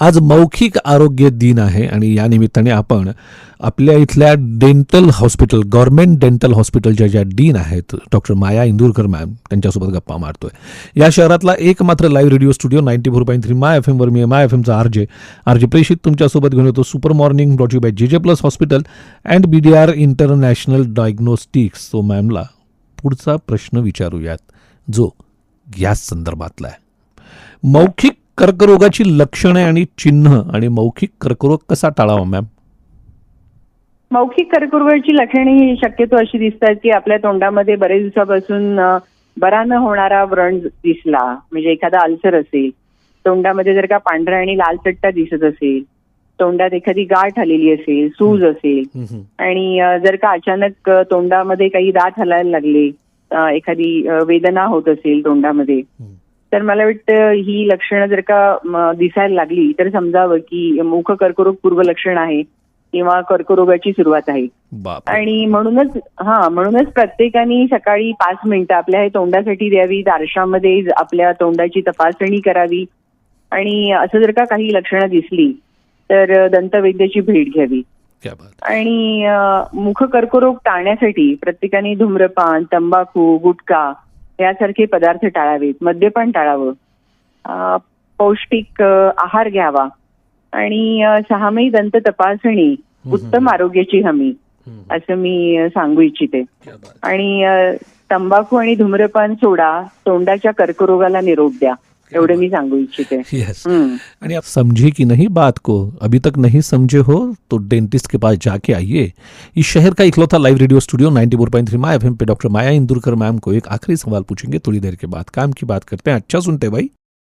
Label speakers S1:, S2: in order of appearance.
S1: आज मौखिक आरोग्य दिन आहे आणि या निमित्ताने आपण आपल्या इथल्या डेंटल हॉस्पिटल, गव्हर्नमेंट डेंटल हॉस्पिटलच्या ज्या डीन आहेत डॉक्टर माया इंदुरकर मॅम, त्यांच्यासोबत गप्पा मारतोय. या शहरातला एकमात्र लाईव्ह रेडिओ स्टुडिओ 94.3 माय FM वर मी माय FMचा आरजे प्रेषित तुमच्यासोबत घेऊन येतो. Super morning brought you by JJ plus hospital and BDR international diagnostics. So मॅमला पुढचा प्रश्न विचारूयात जो गॅस संदर्भातला आहे. मौखिक कर्करोगाची लक्षणे आणि चिन्ह आणि मौखिक कर्करोग कसा टाळावा मॅम?
S2: मौखिक कर्करोगाची लक्षणे ही शक्यतो अशी दिसतात की आपल्या तोंडामध्ये बरेच दिवसापासून बरा न होणारा व्रण दिसला, म्हणजे एखादा अल्सर असेल, तोंडामध्ये जर का पांढरा आणि लाल चट्टा दिसत असेल, तोंडात एखादी गाठ आलेली असेल, सूज असेल आणि जर का अचानक तोंडामध्ये काही दात हलायला लागले, एखादी वेदना होत असेल तोंडामध्ये, तर मला वाटतं ही लक्षणं जर का दिसायला लागली तर समजावं की मुख कर्करोग पूर्वलक्षण आहे किंवा कर्करोगाची सुरुवात आहे. आणि म्हणूनच प्रत्येकाने सकाळी 5 मिनिटं आपल्या हे तोंडासाठी द्यावी, आरशामध्ये आपल्या तोंडाची तपासणी करावी आणि असं जर का काही लक्षणं दिसली तर दंतवैद्याची भेट घ्यावी. आणि मुख कर्करोग टाळण्यासाठी प्रत्येकाने धूम्रपान, तंबाखू, गुटखा यासारखे पदार्थ टाळावेत, मद्यपान टाळावं, पौष्टिक आहार घ्यावा आणि 6 महिने दंत तपासणी उत्तम आरोग्याची हमी, असं मी सांगू इच्छिते. आणि तंबाखू आणि धूम्रपान सोडा, तोंडाच्या कर्करोगाला निरोप द्या, एवढे मी सांगू इच्छिते.
S1: आणि आप समझे कि नहीं बात को, अभी तक नहीं समझे हो तो डेंटिस्ट के पास जाके आइए. इस शहर का इकलौता लाइव रेडियो स्टूडियो 94.3 माय FM पे डॉक्टर माया इंदुरकर मैम को एक आखिरी सवाल पूछेंगे थोड़ी देर के बाद. काम की बात करते हैं. अच्छा सुनते भाई.